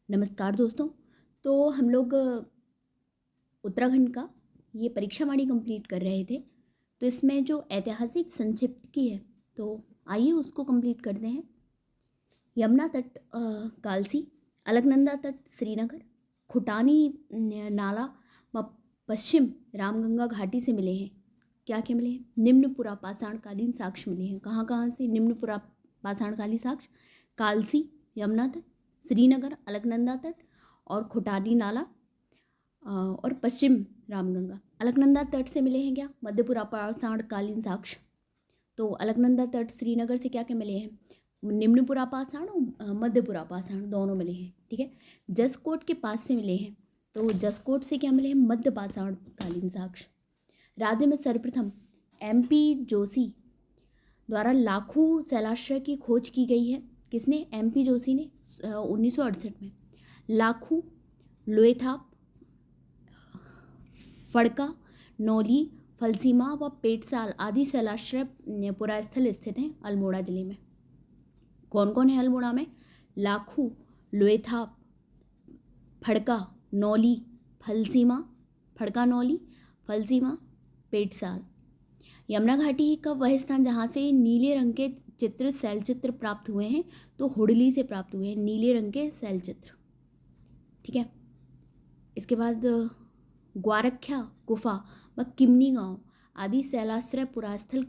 नमस्कार दोस्तों। तो हम लोग उत्तराखंड का ये परीक्षा वाणी कंप्लीट कर रहे थे। तो इसमें जो ऐतिहासिक संक्षिप्त की है, तो आइए उसको कंप्लीट करते हैं। यमुना तट कालसी, अलकनंदा तट श्रीनगर, खुटानी नाला व पश्चिम रामगंगा घाटी से मिले हैं। क्या क्या मिले हैं? निम्नपुरा पाषाणकालीन साक्ष्य मिले हैं। कहाँ कहाँ से निम्नपुरा पाषाणकालीन साक्ष्य? कालसी, यमुना तट, श्रीनगर, अलकनंदा तट और खुटानी नाला और पश्चिम रामगंगा। अलकनंदा तट से मिले हैं क्या? मध्यपुरा पाषाणकालीन साक्ष्य। तो अलकनंदा तट श्रीनगर से क्या क्या मिले हैं? निम्नपुरा पाषाण और मध्यपुरा पाषाण दोनों मिले हैं। ठीक है। जसकोट के पास से मिले हैं, तो जसकोट से क्या मिले हैं? मध्य पाषाणकालीन साक्ष्य। राज्य में सर्वप्रथम MP जोशी द्वारा लाखू शैलाश्रय की खोज की गई है। किसने? MP जोशी ने 1968 में। लाखू, लोएथाप, फड़का, नौली, फलसीमा व पेटसाल आदि शैलाश्रय पुरास्थल स्थित हैं अल्मोड़ा जिले में। कौन कौन है अल्मोड़ा में? लाखू, लोएथाप, फड़का, नौली, फलसीमा, फड़का, नौली, फलसीमा, पेटसाल। यमुना घाटी का वह स्थान जहाँ से नीले रंग के चित्र शैल चित्र प्राप्त हुए हैं, तो हुडली से प्राप्त हुए हैं नीले रंग के शैल चित्र। ठीक है। इसके बाद ग्वारख्या गुफा व किमनी गांव आदि शैलाश्रय पुरास्थल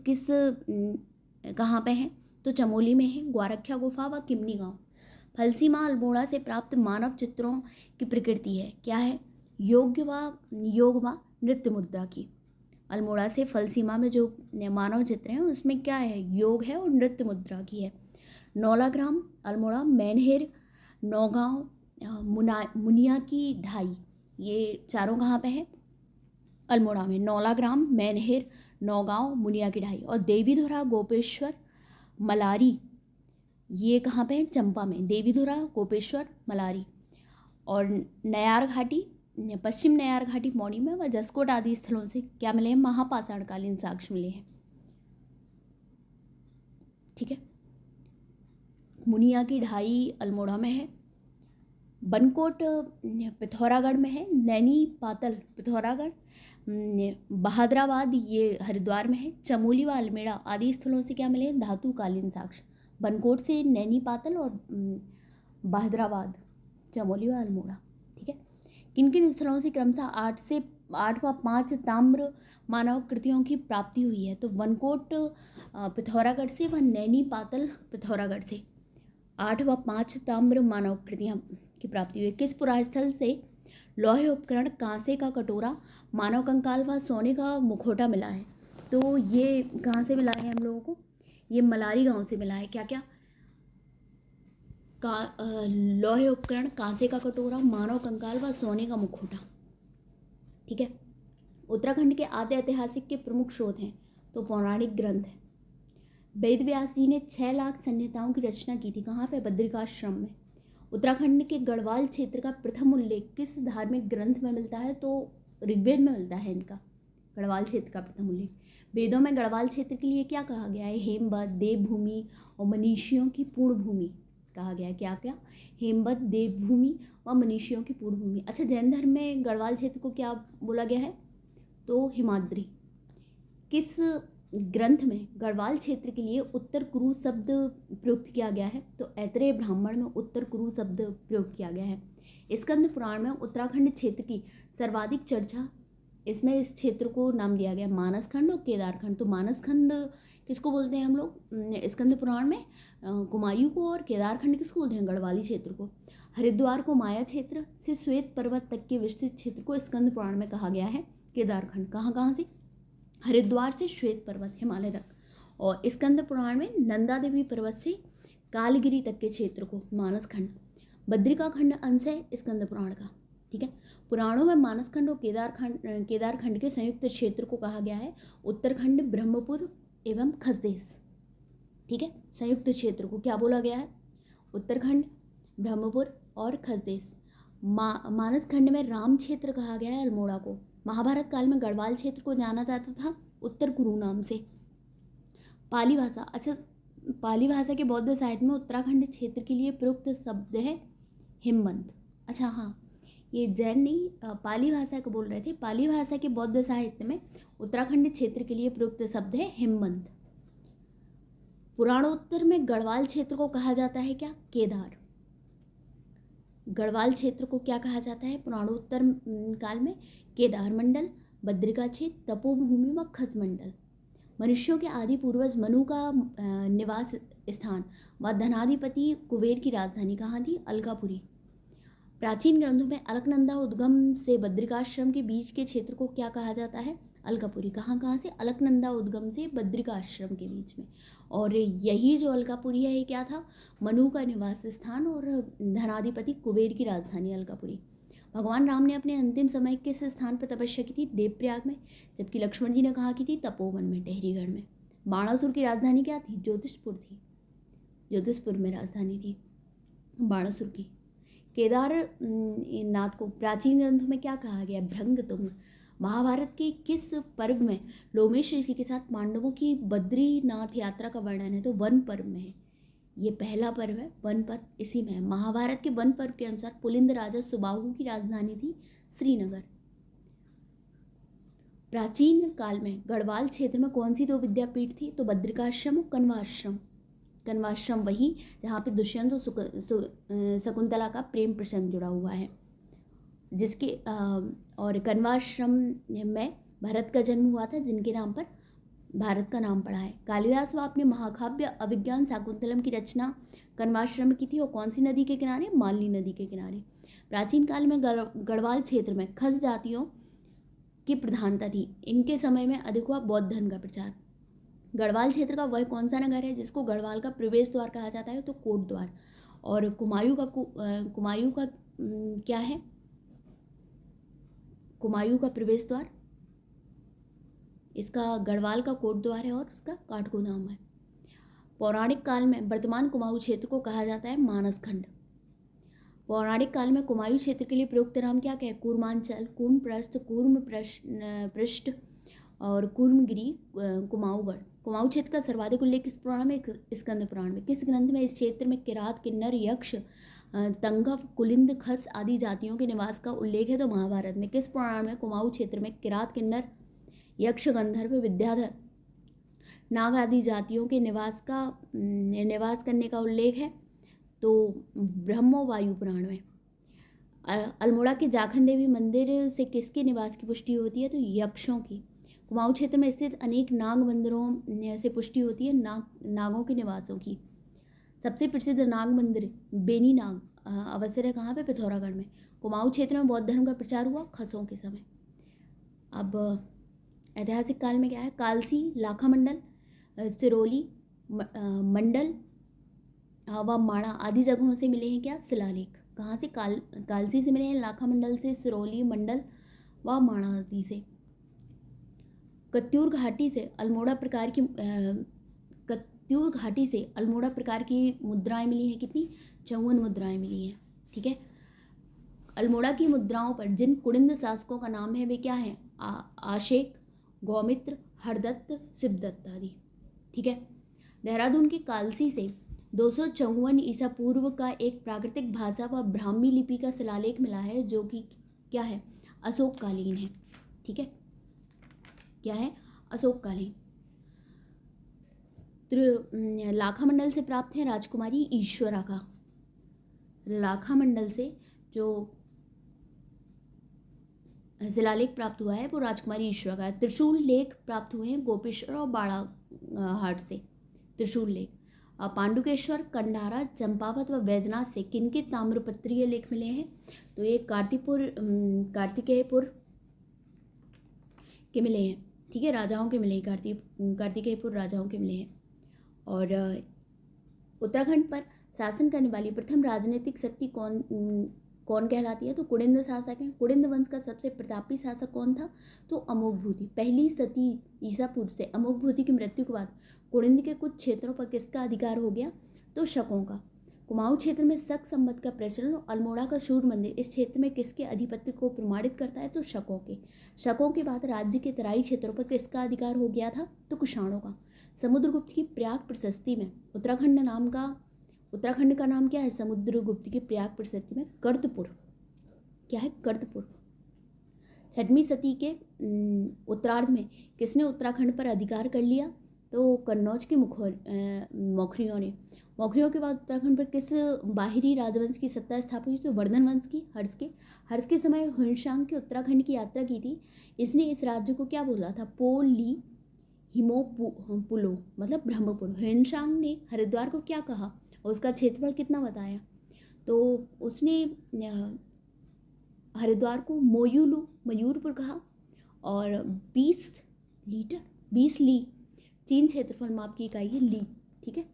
कहाँ पे हैं? तो चमोली में है ग्वारख्या गुफा व किमनी गांव। फलसीमा अल्मोड़ा से प्राप्त मानव चित्रों की प्रकृति है। क्या है? योग व नृत्य मुद्रा की। अल्मोड़ा से फलसीमा में जो मानव चित्र हैं उसमें क्या है? योग है और नृत्य मुद्रा की है। नौलाग्राम अल्मोड़ा, मैनहेर, नौगांव, मुनिया की ढाई, ये चारों कहाँ पे है? अल्मोड़ा में। नौलाग्राम, मैनहेर, नौगांव, मुनिया की ढाई। और देवीधुरा, गोपेश्वर, मलारी, ये कहाँ पे है? चंपा में। देवीधुरा, गोपेश्वर, मलारी। और नयार घाटी, पश्चिम नयार घाटी मौनी में व जसकोट आदि स्थलों से क्या मिले हैं? महापाषाणकालीन साक्ष्य मिले हैं। ठीक है। मुनिया की ढाई अल्मोड़ा में है। बनकोट पिथौरागढ़ में है। नैनी पातल पिथौरागढ़, बहादराबाद ये हरिद्वार में है। चमोली व अल्मेड़ा आदि स्थलों से क्या मिले हैं? धातुकालीन साक्ष्य। बनकोट से नैनी पातल और बहादराबाद, चमोली व अल्मोड़ा। ठीक है। किन किन स्थलों से क्रमशः 8 व 5 ताम्र मानव कृतियों की प्राप्ति हुई है? तो बनकोट पिथौरागढ़ से व नैनी पातल पिथौरागढ़ से 8 व 5 ताम्र मानव कृतियाँ की प्राप्ति हुई। किस पुरास्थल से लौह उपकरण, कांसे का कटोरा, मानव कंकाल व सोने का मुखौटा मिला है? तो ये कहाँ से मिला है हम लोगों को? ये मलारी गांव से मिला है। क्या क्या? लौह उपकरण, कांसे का कटोरा, मानव कंकाल व सोने का मुखौटा। ठीक है। उत्तराखंड के आद्य ऐतिहासिक के प्रमुख स्रोत हैं, तो पौराणिक ग्रंथ है। वेद व्यास जी ने 6 लाख संहिताओं की रचना की थी। कहाँ पे? बद्रिकाश्रम में। उत्तराखंड के गढ़वाल क्षेत्र का प्रथम उल्लेख किस धार्मिक ग्रंथ में मिलता है? तो ऋग्वेद में मिलता है इनका, गढ़वाल क्षेत्र का प्रथम उल्लेख। वेदों में गढ़वाल क्षेत्र के लिए क्या कहा गया है? हेमवत, देवभूमि और मनीषियों की पूर्ण भूमि कहा गया है। क्या क्या? हेमवत, देवभूमि व मनीषियों की पूर्ण भूमि। अच्छा, जैन धर्म में गढ़वाल क्षेत्र को क्या बोला गया है? तो हिमाद्री। किस ग्रंथ में गढ़वाल क्षेत्र के लिए उत्तर कुरु शब्द प्रयुक्त किया गया है? तो ऐतरेय ब्राह्मण में उत्तर कुरु शब्द प्रयोग किया गया है। स्कंद पुराण में उत्तराखंड क्षेत्र की सर्वाधिक चर्चा, इसमें इस क्षेत्र को नाम दिया गया मानसखंड और केदारखंड। तो मानसखंड किसको बोलते हैं हम लोग? स्कंद पुराण में कुमायूं को, और केदारखंड किसको बोलते हैं? गढ़वाली क्षेत्र को। हरिद्वार को माया क्षेत्र से श्वेत पर्वत तक के विस्तृत क्षेत्र को स्कंद पुराण में कहा गया है केदारखंड। कहाँ कहाँ से? हरिद्वार से श्वेत पर्वत हिमालय तक। और स्कंद पुराण में नंदा देवी पर्वत से कालगिरी तक के क्षेत्र को मानसखंड। बद्रिका खंड अंश है स्कंद पुराण का। ठीक है। पुराणों में मानसखंड और केदारखंड के संयुक्त क्षेत्र को कहा गया है उत्तरखंड, ब्रह्मपुर एवं खसदेश। ठीक है। संयुक्त क्षेत्र को क्या बोला गया है? उत्तरखंड, ब्रह्मपुर और खसदेश। मानसखंड में राम क्षेत्र कहा गया है अल्मोड़ा को। महाभारत काल में गढ़वाल क्षेत्र को जाना जाता था उत्तर कुरु नाम से। पाली भाषा। अच्छा, पाली भाषा के बौद्ध साहित्य में उत्तराखंड क्षेत्र के लिए प्रयुक्त शब्द है हिमवंत। अच्छा हाँ, ये जैन नहीं पाली भाषा को बोल रहे थे। पाली भाषा के बौद्ध साहित्य में उत्तराखंड क्षेत्र के लिए प्रयुक्त शब्द है हेमंत। पुराणोत्तर में गढ़वाल क्षेत्र को कहा जाता है क्या? केदार। गढ़वाल क्षेत्र को क्या कहा जाता है पुराणोत्तर काल में? केदार मंडल, बद्रिका क्षेत्र, तपोभूमि व खस मंडल। मनुष्यों के आदि पूर्वज मनु का निवास स्थान व धनाधिपति कुबेर की राजधानी कहाँ थी? अलकापुरी। प्राचीन ग्रंथों में अलकनंदा उद्गम से बद्रिकाश्रम के बीच के क्षेत्र को क्या कहा जाता है? अलकापुरी। कहाँ से? अलकनंदा उद्गम से बद्रिकाश्रम के बीच में। और यही जो अलकापुरी है ये क्या था? मनु का निवास स्थान और धनाधिपति कुबेर की राजधानी अलकापुरी। भगवान राम ने अपने अंतिम समय किस स्थान पर तपस्या की थी? देवप्रयाग में। जबकि लक्ष्मण जी ने कहा की थी? तपोवन में, टेहरीगढ़ में। बाणासुर की राजधानी क्या थी? ज्योतिषपुर थी। ज्योतिषपुर में राजधानी थी बाणासुर की। केदार नाथ को प्राचीन ग्रंथों में क्या कहा गया? भृंगतुंग। महाभारत के किस पर्व में लोमेश ऋषि के साथ पांडवों की बद्रीनाथ यात्रा का वर्णन है? तो वन पर्व में है। ये पहला पर्व है वन पर्व, इसी में है। महाभारत के वन पर्व के अनुसार पुलिंद राजा सुबाहु की राजधानी थी श्रीनगर। प्राचीन काल में गढ़वाल क्षेत्र में कौन सी दो विद्यापीठ थी? तो बद्रिकाश्रम और कण्वाश्रम। कण्वाश्रम वही जहाँ पे दुष्यंत और शकुंतला का प्रेम प्रसंग जुड़ा हुआ है, जिसके और कण्वाश्रम में भरत का जन्म हुआ था, जिनके नाम पर भारत का नाम पड़ा है। कालिदास व अपने महाकाव्य अभिज्ञान शाकुंतलम की रचना कण्वाश्रम की थी और कौन सी नदी के किनारे? मालनी नदी के किनारे। प्राचीन काल में गढ़वाल क्षेत्र में खस जातियों की प्रधानता थी। इनके समय में अधिक हुआ बौद्ध धर्म का प्रचार। गढ़वाल क्षेत्र का वह कौन सा नगर है जिसको गढ़वाल का प्रवेश द्वार कहा जाता है? तो कोट द्वार। और कुमायूं का क्या है? कुमायूं का प्रवेश द्वार, इसका गढ़वाल का कोट द्वार है और उसका काठगोदाम है। पौराणिक काल में वर्तमान कुमाऊं क्षेत्र को कहा जाता है मानसखंड। पौराणिक काल में कुमायूं क्षेत्र के लिए प्रयुक्त नाम क्या क्या है? कूर्मांचल, कूर्मप्रस्थ, कूर्म पृष्ठ और कूर्मगिरी, कुमाऊंगढ़। कुमाऊं क्षेत्र का सर्वाधिक उल्लेख किस पुराण में? स्कंद पुराण में। किस ग्रंथ में इस क्षेत्र में किरात, किन्नर, यक्ष, तंगव, कुलिंद, खस आदि जातियों के निवास का उल्लेख है? तो महाभारत में। किस पुराण में कुमाऊं क्षेत्र में किरात, किन्नर, यक्ष, गंधर्व, विद्याधर, नाग आदि जातियों के निवास करने का उल्लेख है? तो ब्रह्मो वायु पुराण में। अल्मोड़ा के जाखन देवी मंदिर से किसके निवास की पुष्टि होती है? तो यक्षों की। कुमाऊं क्षेत्र में स्थित अनेक नाग मंदिरों से पुष्टि होती है नागों के निवासों की। सबसे प्रसिद्ध नाग मंदिर बेनी नाग अवसर है कहाँ पे? पिथौरागढ़ में। कुमाऊं क्षेत्र में बौद्ध धर्म का प्रचार हुआ खसों के समय। अब ऐतिहासिक काल में क्या है? कालसी, लाखा मंडल, सिरोली मंडल व माणा आदि जगहों से मिले हैं क्या? शिलालेख। कहाँ से? कालसी से मिले हैं, लाखा मंडल से, सिरोली मंडल व माणा आदि से। कत्यूर घाटी से अल्मोड़ा प्रकार की मुद्राएं मिली हैं। कितनी? 54 मुद्राएं मिली हैं। ठीक है। अल्मोड़ा की मुद्राओं पर जिन कुड़िंद शासकों का नाम है वे क्या है? आशेक, गौमित्र, हरदत्त, शिवदत्त आदि। ठीक है। देहरादून के कालसी से 254 ईसा पूर्व का एक प्राकृतिक भाषा व ब्राह्मी लिपि का शिलालेख मिला है, जो कि क्या है? अशोककालीन है। ठीक है। क्या है? अशोककालीन। लाखा मंडल से प्राप्त है राजकुमारी ईश्वरा का। लाखा मंडल से जो शिलालेख प्राप्त हुआ है वो राजकुमारी ईश्वरा का है। त्रिशूल लेख प्राप्त हुए हैं गोपेश्वर और बाड़ाहाट से। त्रिशूल लेख। पांडुकेश्वर, कंडारा, चंपावत व बैजनाथ से किनके ताम्रपत्रीय लेख मिले हैं? तो ये कार्तिकेयपुर के मिले हैं। ठीक है। राजाओं के मिले हैं, कार्तिकेयपुर राजाओं के मिले हैं। और उत्तराखंड पर शासन करने वाली प्रथम राजनीतिक शक्ति कौन कहलाती है? तो कुड़िंद शासक हैं। कुड़िंद वंश का सबसे प्रतापी शासक कौन था? तो अमोघभूति। पहली सती ईसा पूर्व से अमोघभूति की मृत्यु के बाद कुड़िंद के कुछ क्षेत्रों पर किसका अधिकार हो गया? तो शकों का। कुमाऊं क्षेत्र में शक संवत का प्रचलन और अल्मोड़ा का सूर्य मंदिर इस क्षेत्र में किसके अधिपत्य को प्रमाणित करता है? तो शकों के। शकों के बाद राज्य के तराई क्षेत्रों पर किसका अधिकार हो गया था? तो कुषाणों का। समुद्रगुप्त की प्रयाग प्रशस्ति में उत्तराखंड का नाम क्या है? समुद्रगुप्त की प्रयाग प्रशस्ति में कर्दपुर। क्या है? कर्दपुर। छठवीं सदी के उत्तरार्ध में किसने उत्तराखंड पर अधिकार कर लिया? तो कन्नौज के मौखरियों ने। मौखरियों के बाद उत्तराखंड पर किस बाहरी राजवंश की सत्ता स्थापित हुई? तो वर्धन वंश की, हर्ष के समय हुनशांग के उत्तराखंड की यात्रा की थी। इसने इस राज्य को क्या बोला था? पोली हिमोपुलो, मतलब ब्रह्मपुर। हुनशांग ने हरिद्वार को क्या कहा और उसका क्षेत्रफल कितना बताया? तो उसने हरिद्वार को मयूरपुर कहा और 20 ली चीन क्षेत्रफल माप की इकाई है ली। ठीक है।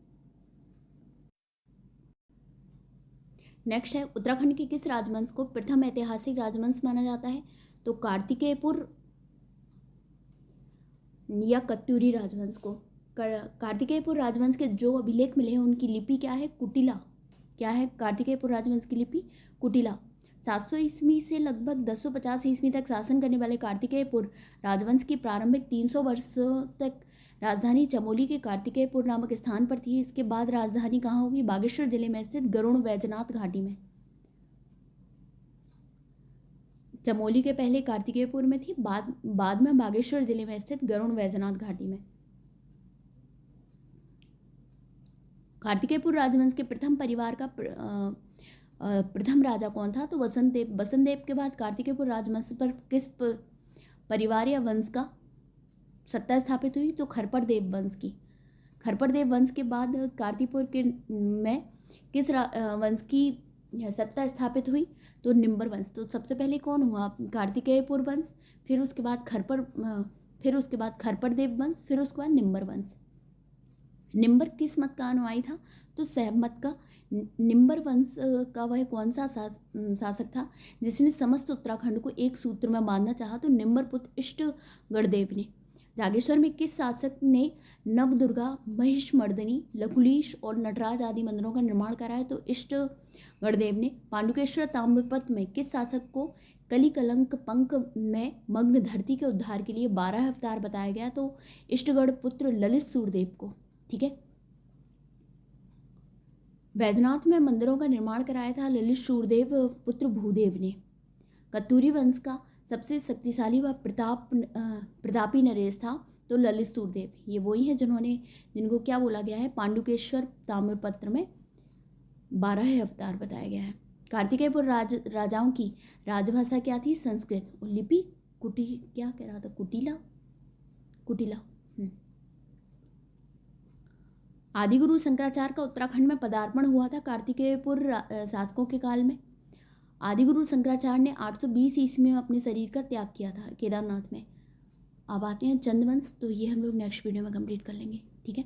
नेक्स्ट है, उत्तराखंड के किस राजवंश को प्रथम ऐतिहासिक राजवंश माना जाता है? तो कार्तिकेयपुर या कत्यूरी राजवंश को। कार्तिकेयपुर राजवंश के जो अभिलेख मिले हैं उनकी लिपि क्या है? कुटिला। क्या है कार्तिकेयपुर राजवंश की लिपि? कुटिला। 700 ईस्वी से लगभग 1050 ईस्वी तक शासन करने वाले कार्तिकेयपुर राजवंश की प्रारंभिक 300 वर्षों तक राजधानी चमोली के कार्तिकेयपुर नामक स्थान पर थी। इसके बाद राजधानी कहाँ होगी? बागेश्वर जिले में स्थित गरुड़ वैजनाथ घाटी में। चमोली के पहले कार्तिकेयपुर में थी, बाद में बागेश्वर जिले में स्थित गरुड़ वैजनाथ घाटी में। कार्तिकेयपुर राजवंश के प्रथम परिवार का प्रथम राजा कौन था? तो वसंत देव के बाद कार्तिकेयपुर राजवंश पर किस परिवार या वंश का सत्ता स्थापित हुई? तो खरपर देव वंश की। खरपर देव वंश के बाद कार्तिकपुर के में किस वंश की सत्ता स्थापित हुई? तो निम्बर वंश। तो सबसे पहले कौन हुआ? कार्तिकेयपुर वंश, फिर उसके बाद खरपर देव वंश, फिर उसके बाद निम्बर वंश। निम्बर किस मत का अनुयायी था? तो शैव मत का। निम्बर वंश का वह कौन सा शासक था जिसने समस्त उत्तराखंड को एक सूत्र में बांधना चाहा? तो निम्बर पुत्र इष्टगढ़देव ने। जागेश्वर में किस शासक ने नवदुर्गा, महिषमर्दिनी, लकुलीश और नटराज आदि मंदिरों का निर्माण कराया? तो इष्टगढ़देव ने। पांडुकेश्वर ताम्रपत्र में किस शासक को कली कलंक पंख में मग्न धरती के उद्धार के लिए 12 अवतार बताया गया? तो इष्टगढ़ पुत्र ललित सूरदेव को। ठीक है। वैजनाथ में मंदिरों का निर्माण कराया था ललित सूरदेव पुत्र भूदेव ने। कत्यूरी वंश का सबसे शक्तिशाली व प्रतापी नरेश था तो ललित सूरदेव। ये वही है जिनको क्या बोला गया है? पांडुकेश्वर ताम्रपत्र में 12 अवतार बताया गया है। कार्तिकेयपुर राजाओं की राजभाषा क्या थी? संस्कृत। और लिपि क्या कह रहा था? कुटिला। आदिगुरु शंकराचार्य का उत्तराखंड में पदार्पण हुआ था कार्तिकेयपुर शासकों के काल में। आदिगुरु शंकराचार्य ने 820 ईस्वी में अपने शरीर का त्याग किया था केदारनाथ में। अब आते हैं चंदवंश, तो ये हम लोग नेक्स्ट वीडियो में कंप्लीट कर लेंगे। ठीक है।